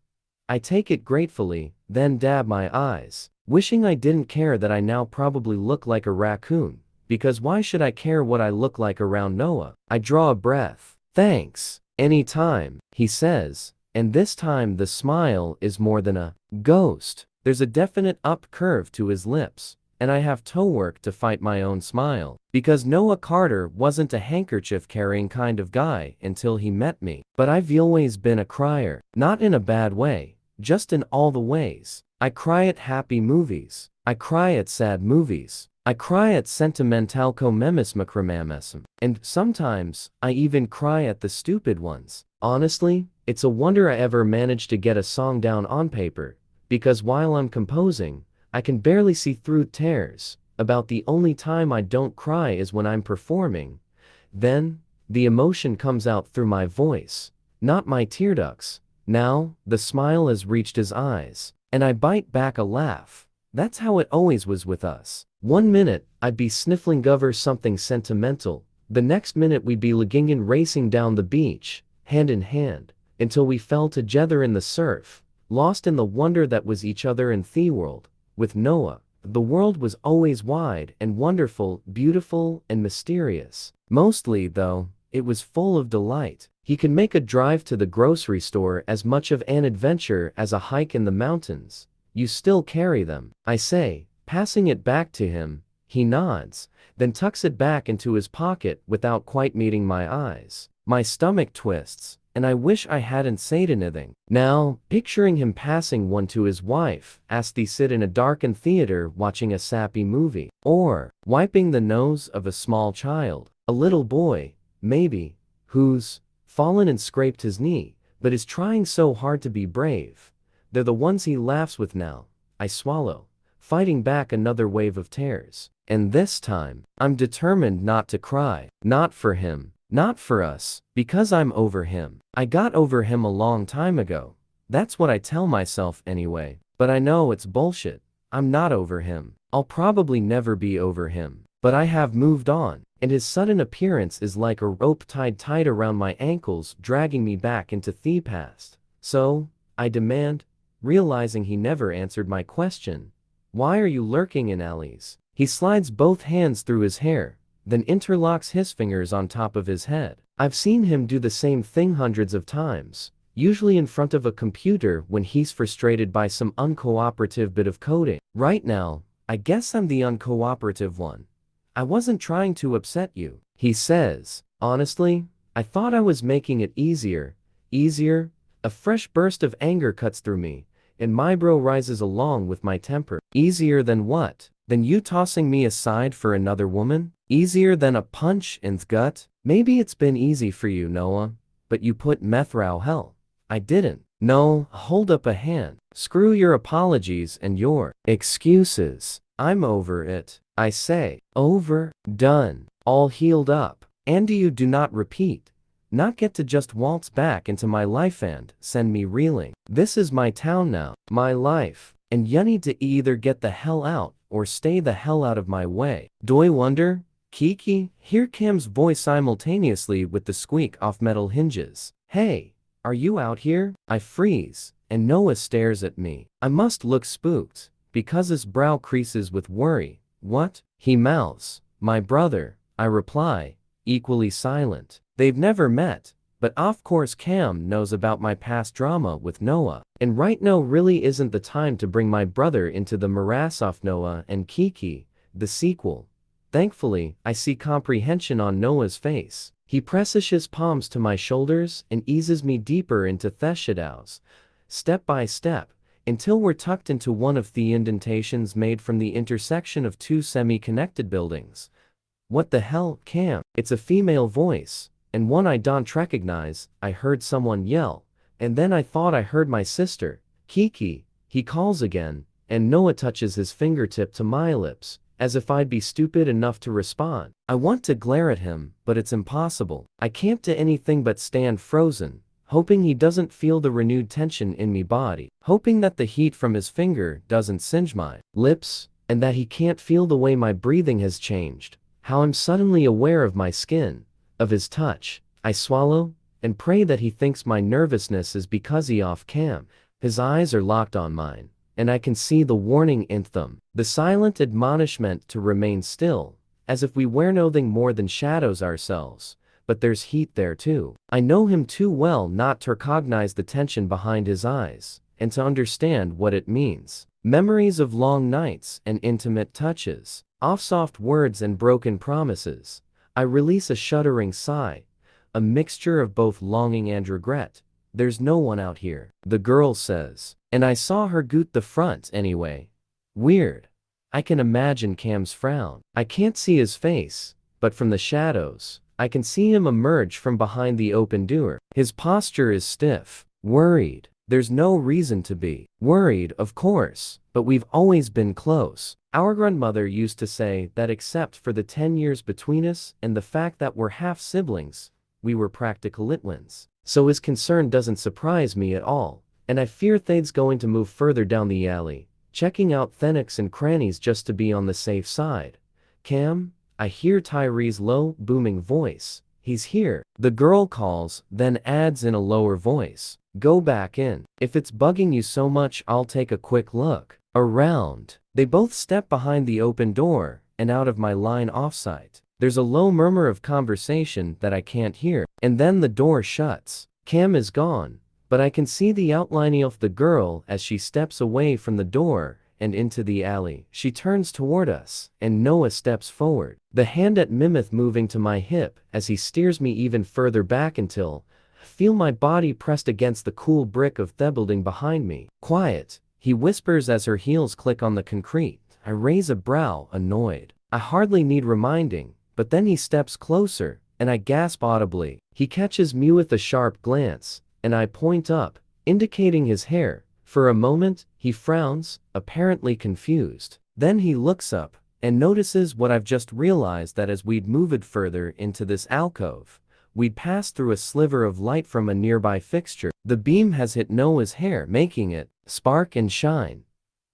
I take it gratefully, then dab my eyes, wishing I didn't care that I now probably look like a raccoon, because why should I care what I look like around Noah? I draw a breath. Thanks. Anytime, he says, and this time the smile is more than a ghost. There's a definite up curve to his lips. And I have toe work to fight my own smile. Because Noah Carter wasn't a handkerchief-carrying kind of guy until he met me. But I've always been a crier. Not in a bad way, just in all the ways. I cry at happy movies. I cry at sad movies. I cry at sentimental comemesmacramamesm. And sometimes, I even cry at the stupid ones. Honestly, It's a wonder I ever managed to get a song down on paper, because while I'm composing, I can barely see through tears. About the only time I don't cry is when I'm performing. Then, the emotion comes out through my voice, not my tear ducts. Now, the smile has reached his eyes, and I bite back a laugh. That's how it always was with us. One minute, I'd be sniffling over something sentimental. The next minute we'd be leggingin racing down the beach, hand in hand, until we fell together in the surf, lost in the wonder that was each other in the world. With Noah, the world was always wide and wonderful, beautiful and mysterious. Mostly, though, it was full of delight. He could make a drive to the grocery store as much of an adventure as a hike in the mountains. You still carry them, I say, passing it back to him. He nods, then tucks it back into his pocket without quite meeting my eyes. My stomach twists, and I wish I hadn't said anything. Now, picturing him passing one to his wife, as they sit in a darkened theater watching a sappy movie, or wiping the nose of a small child, a little boy, maybe, who's fallen and scraped his knee, but is trying so hard to be brave. They're the ones he laughs with now. I swallow, fighting back another wave of tears. And this time, I'm determined not to cry. Not for him. Not for us, because I'm over him. I got over him a long time ago. That's what I tell myself anyway. But I know it's bullshit. I'm not over him. I'll probably never be over him. But I have moved on, and his sudden appearance is like a rope tied tight around my ankles, dragging me back into the past. So, I demand, realizing he never answered my question. Why are you lurking in alleys? He slides both hands through his hair, then interlocks his fingers on top of his head. I've seen him do the same thing hundreds of times, usually in front of a computer when he's frustrated by some uncooperative bit of coding. Right now, I guess I'm the uncooperative one. I wasn't trying to upset you, he says. Honestly, I thought I was making it easier. Easier? A fresh burst of anger cuts through me, and my brow rises along with my temper. Easier than what? Than you tossing me aside for another woman? Easier than a punch in the gut? Maybe it's been easy for you, Noah, but you put me through hell. I didn't. No, hold up a hand. Screw your apologies and your excuses. I'm over it, I say. Over, done, all healed up. And you do not repeat. Not get to just waltz back into my life and send me reeling. This is my town now, my life, and you need to either get the hell out or stay the hell out of my way. Do I wonder? Kiki, hear Cam's voice simultaneously with the squeak off metal hinges. Hey, are you out here? I freeze, and Noah stares at me. I must look spooked, because his brow creases with worry. What? He mouths. My brother, I reply, equally silent. They've never met, but of course Cam knows about my past drama with Noah. And right now really isn't the time to bring my brother into the morass of Noah and Kiki, the sequel. Thankfully, I see comprehension on Noah's face. He presses his palms to my shoulders and eases me deeper into the shadows, step by step, until we're tucked into one of the indentations made from the intersection of two semi-connected buildings. What the hell, Cam? It's a female voice, and one I don't recognize. I heard someone yell, and then I thought I heard my sister. Kiki, he calls again, and Noah touches his fingertip to my lips, as if I'd be stupid enough to respond. I want to glare at him, but it's impossible. I can't do anything but stand frozen, hoping he doesn't feel the renewed tension in me body, hoping that the heat from his finger doesn't singe my lips, and that he can't feel the way my breathing has changed, how I'm suddenly aware of my skin, of his touch. I swallow, and pray that he thinks my nervousness is because he off Cam. His eyes are locked on mine, and I can see the warning in them, the silent admonishment to remain still, as if we were nothing more than shadows ourselves. But there's heat there too. I know him too well not to recognize the tension behind his eyes, and to understand what it means. Memories of long nights and intimate touches, off soft words and broken promises. I release a shuddering sigh, a mixture of both longing and regret. There's no one out here, the girl says. And I saw her goot the front anyway. Weird. I can imagine Cam's frown. I can't see his face, but from the shadows, I can see him emerge from behind the open door. His posture is stiff, worried. There's no reason to be worried, of course, but we've always been close. Our grandmother used to say that except for the 10 years between us and the fact that we're half siblings, we were practical twins. So his concern doesn't surprise me at all, and I fear Thade's going to move further down the alley, checking out nooks and crannies just to be on the safe side. Cam, I hear Tyree's low, booming voice. He's here. The girl calls, then adds in a lower voice. Go back in. If it's bugging you so much, I'll take a quick look around. They both step behind the open door and out of my line of sight. There's a low murmur of conversation that I can't hear, and then the door shuts. Cam is gone, but I can see the outline of the girl as she steps away from the door and into the alley. She turns toward us, and Noah steps forward, the hand at Mimith moving to my hip as he steers me even further back until I feel my body pressed against the cool brick of the building behind me. Quiet, he whispers as her heels click on the concrete. I raise a brow, annoyed. I hardly need reminding, but then he steps closer, and I gasp audibly. He catches me with a sharp glance, and I point up, indicating his hair. For a moment, he frowns, apparently confused. Then he looks up and notices what I've just realized, that as we'd moved further into this alcove, we'd passed through a sliver of light from a nearby fixture. The beam has hit Noah's hair, making it spark and shine.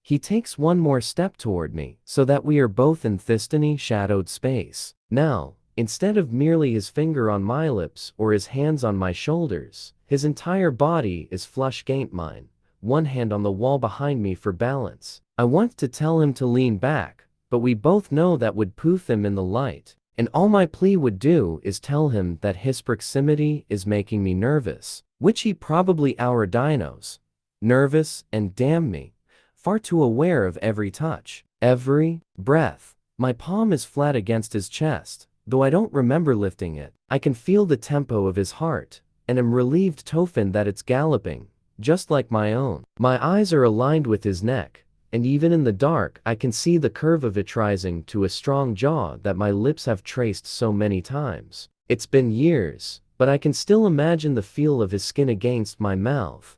He takes one more step toward me, so that we are both in Thistony shadowed space. Now, instead of merely his finger on my lips or his hands on my shoulders, his entire body is flush against mine, one hand on the wall behind me for balance. I want to tell him to lean back, but we both know that would poof him in the light, and all my plea would do is tell him that his proximity is making me nervous, which he probably already knows. Nervous and, damn me, far too aware of every touch, every breath. My palm is flat against his chest, though I don't remember lifting it. I can feel the tempo of his heart, and am relieved to find that it's galloping, just like my own. My eyes are aligned with his neck, and even in the dark I can see the curve of it rising to a strong jaw that my lips have traced so many times. It's been years, but I can still imagine the feel of his skin against my mouth,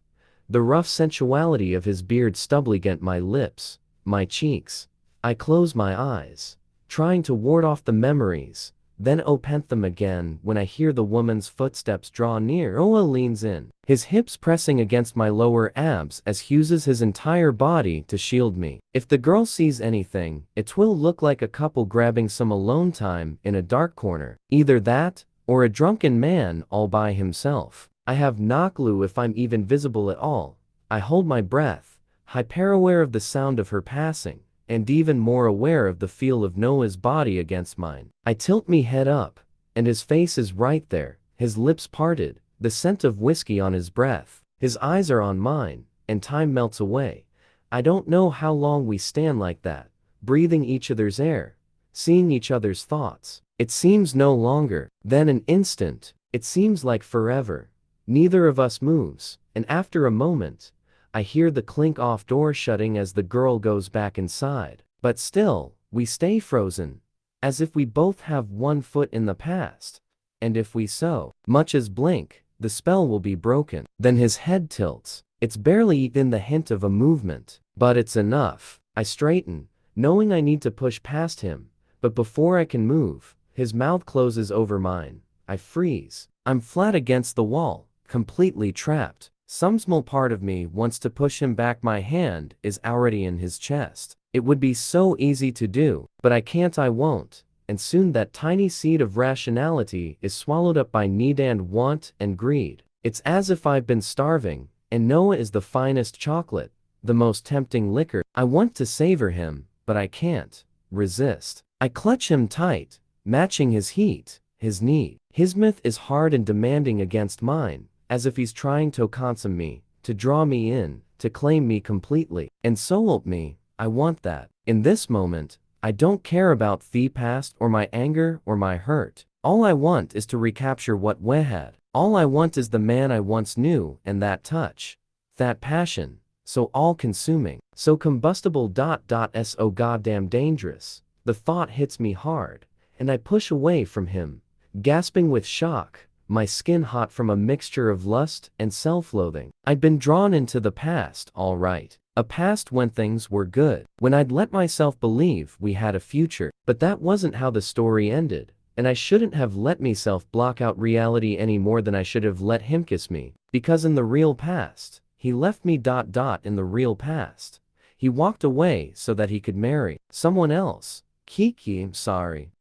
the rough sensuality of his beard stubbly against my lips, my cheeks. I close my eyes, trying to ward off the memories, then open them again when I hear the woman's footsteps draw near. Noah leans in, his hips pressing against my lower abs as he uses his entire body to shield me. If the girl sees anything, it will look like a couple grabbing some alone time in a dark corner. Either that, or a drunken man all by himself. I have no clue if I'm even visible at all. I hold my breath, hyper-aware of the sound of her passing, and even more aware of the feel of Noah's body against mine. I tilt me head up, and his face is right there, his lips parted, the scent of whiskey on his breath. His eyes are on mine, and time melts away. I don't know how long we stand like that, breathing each other's air, seeing each other's thoughts. It seems no longer than an instant. It seems like forever. Neither of us moves, and after a moment, I hear the clink off door shutting as the girl goes back inside. But still, we stay frozen, as if we both have one foot in the past. And if we so much as blink, the spell will be broken. Then his head tilts. It's barely even the hint of a movement, but it's enough. I straighten, knowing I need to push past him, but before I can move, his mouth closes over mine. I freeze. I'm flat against the wall, completely trapped. Some small part of me wants to push him back. My hand is already in his chest. It would be so easy to do, but I can't, I won't. And soon that tiny seed of rationality is swallowed up by need and want and greed. It's as if I've been starving, and Noah is the finest chocolate, the most tempting liquor. I want to savor him, but I can't resist. I clutch him tight, matching his heat, his need. His myth is hard and demanding against mine, as if he's trying to consume me, to draw me in, to claim me completely. And so help me, I want that. In this moment, I don't care about the past or my anger or my hurt. All I want is to recapture what we had. All I want is the man I once knew, and that touch, that passion, so all-consuming, so combustible. So goddamn dangerous. The thought hits me hard, and I push away from him, gasping with shock, my skin hot from a mixture of lust and self-loathing. I'd been drawn into the past, all right. A past when things were good, when I'd let myself believe we had a future. But that wasn't how the story ended, and I shouldn't have let myself block out reality any more than I should have let him kiss me. Because in the real past, he left me. In the real past, he walked away so that he could marry someone else. Kiki, I'm sorry.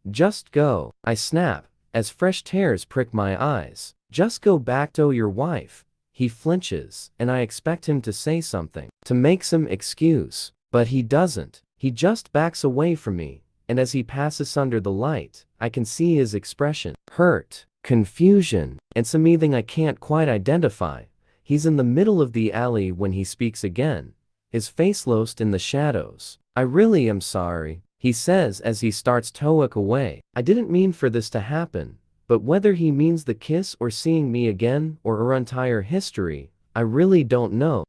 Just go. I snap, as fresh tears prick my eyes. Just go back to your wife. He flinches, and I expect him to say something, to make some excuse. But he doesn't. He just backs away from me, and as he passes under the light, I can see his expression. Hurt, confusion, and something I can't quite identify. He's in the middle of the alley when he speaks again, his face lost in the shadows. I really am sorry, he says as he starts to walk away. I didn't mean for this to happen. But whether he means the kiss or seeing me again or our entire history, I really don't know.